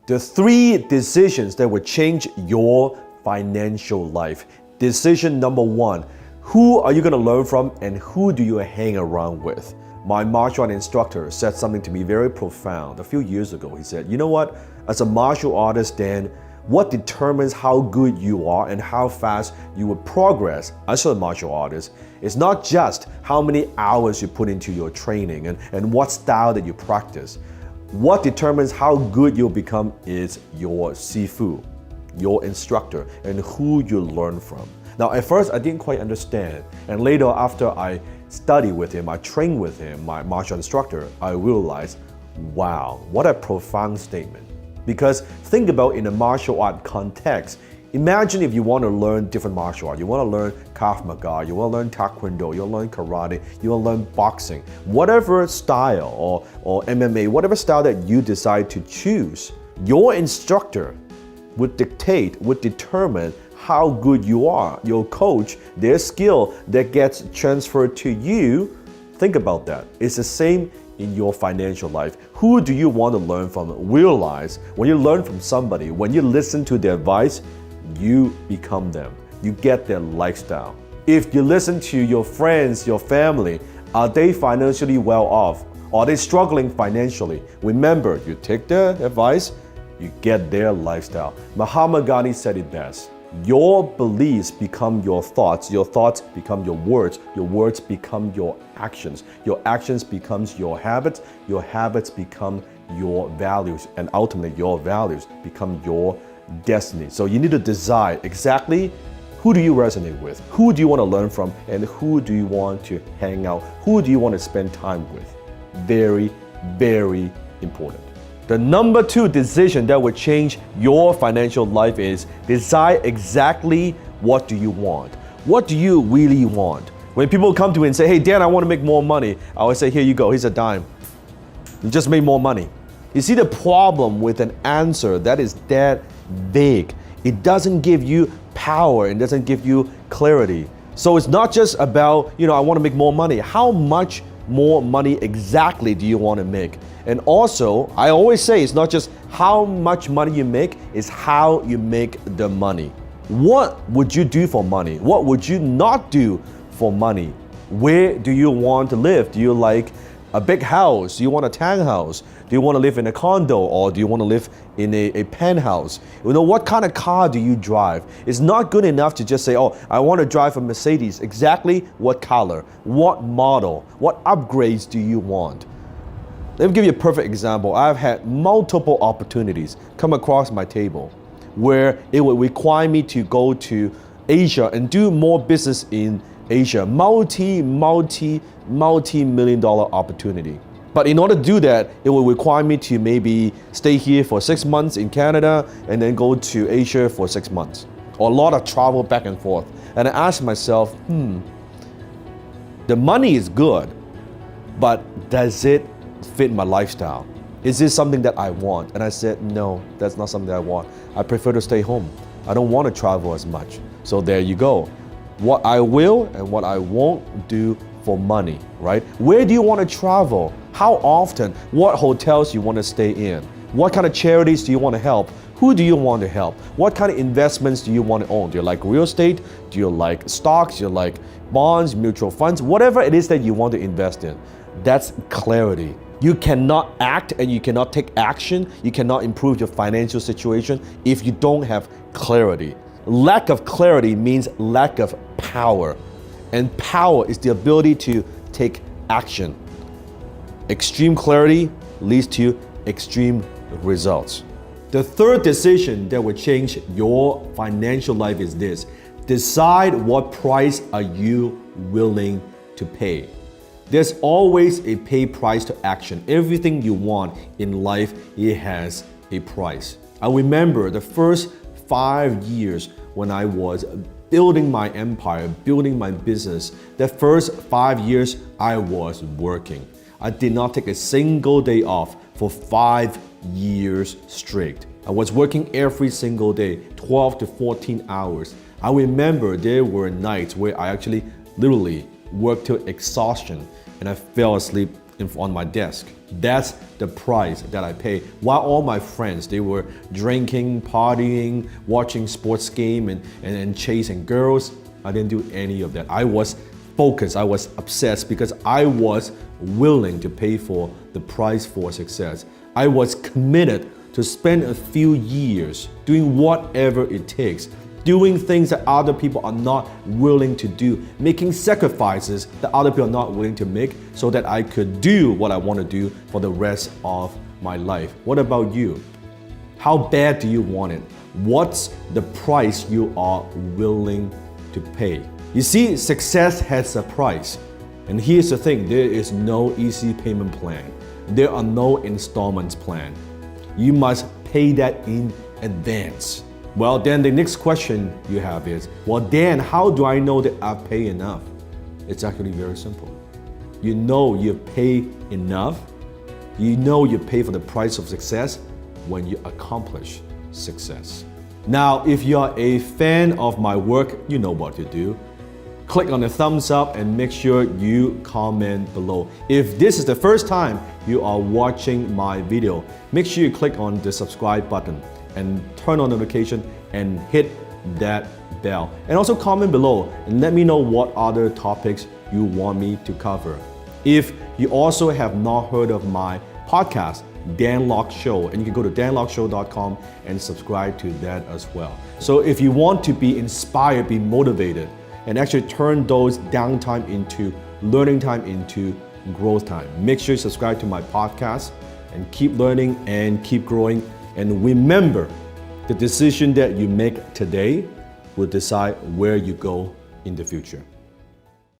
The 3 decisions that will change your financial life. Decision number 1, who are you going to learn from and who do you hang around with? My martial art instructor said something to me very profound a few years ago. He said, you know what, as a martial artist, Dan, what determines how good you are and how fast you will progress as a martial artist is not just how many hours you put into your training and what style that you practice. What determines how good you'll become is your sifu, your instructor, and who you learn from. Now, at first, I didn't quite understand. And later, after I studied with him, I trained with him, my martial instructor, I realized, wow, what a profound statement. Because think about in a martial art context, imagine if you want to learn different martial art. You want to learn Krav Maga, you want to learn Taekwondo, you want to learn karate, you want to learn boxing. Whatever style or MMA, whatever style that you decide to choose, your instructor would dictate, would determine how good you are. Your coach, their skill that gets transferred to you, think about that. It's the same in your financial life. Who do you want to learn from? Realize when you learn from somebody, when you listen to their advice, you become them. You get their lifestyle. If you listen to your friends, your family, are they financially well off? Are they struggling financially? Remember, you take their advice, you get their lifestyle. Mahatma Gandhi said it best. Your beliefs become your thoughts become your words become your actions becomes your habits become your values, and ultimately your values become your destiny. So you need to decide exactly who do you resonate with, who do you want to learn from, and who do you want to hang out, who do you want to spend time with. Very, very important. The number 2 decision that will change your financial life is decide exactly what do you want. What do you really want? When people come to me and say, hey Dan, I want to make more money, I always say, here you go, here's a dime. You just made more money. You see the problem with an answer that is that vague. It doesn't give you power, it doesn't give you clarity. So it's not just about, I want to make more money. How much more money exactly do you want to make? And also, I always say it's not just how much money you make, it's how you make the money. What would you do for money? What would you not do for money? Where do you want to live? Do you like a big house? Do you want a townhouse? Do you want to live in a condo, or do you want to live in a penthouse? What kind of car do you drive? It's not good enough to just say, oh, I want to drive a Mercedes. Exactly what color, what model, what upgrades do you want? Let me give you a perfect example. I've had multiple opportunities come across my table where it would require me to go to Asia and do more business in Asia. Multi-million dollar opportunity. But in order to do that, it will require me to maybe stay here for 6 months in Canada and then go to Asia for 6 months. Or a lot of travel back and forth. And I asked myself, the money is good, but does it fit my lifestyle? Is this something that I want? And I said, no, that's not something I want. I prefer to stay home. I don't want to travel as much. So there you go. What I will and what I won't do for money, right? Where do you want to travel? How often? What hotels you want to stay in? What kind of charities do you want to help? Who do you want to help? What kind of investments do you want to own? Do you like real estate? Do you like stocks? Do you like bonds, mutual funds? Whatever it is that you want to invest in, that's clarity. You cannot act and you cannot take action. You cannot improve your financial situation if you don't have clarity. Lack of clarity means lack of power. And power is the ability to take action. Extreme clarity leads to extreme results. The third decision that will change your financial life is this. Decide what price are you willing to pay. There's always a pay price to action. Everything you want in life, it has a price. I remember the first 5 years when I was building my empire, building my business. The first 5 years I was working. I did not take a single day off for 5 years straight. I was working every single day, 12 to 14 hours. I remember there were nights where I actually literally worked till exhaustion and I fell asleep on my desk. That's the price that I pay. While all my friends, they were drinking, partying, watching sports game and chasing girls, I didn't do any of that. I was focused, I was obsessed because I was willing to pay for the price for success. I was committed to spend a few years doing whatever it takes, doing things that other people are not willing to do, making sacrifices that other people are not willing to make so that I could do what I want to do for the rest of my life. What about you? How bad do you want it? What's the price you are willing to pay? You see, success has a price. And here's the thing, there is no easy payment plan. There are no installments plan. You must pay that in advance. Well, then the next question you have is, well, Dan, how do I know that I've paid enough? It's actually very simple. You know you pay enough. You know you pay for the price of success when you accomplish success. Now, if you're a fan of my work, you know what to do. Click on the thumbs up and make sure you comment below. If this is the first time you are watching my video, make sure you click on the subscribe button and turn on notification and hit that bell. And also comment below and let me know what other topics you want me to cover. If you also have not heard of my podcast, Dan Lok Show, and you can go to danlokshow.com and subscribe to that as well. So if you want to be inspired, be motivated, and actually turn those downtime into learning time, into growth time, make sure you subscribe to my podcast and keep learning and keep growing. And remember, the decision that you make today will decide where you go in the future.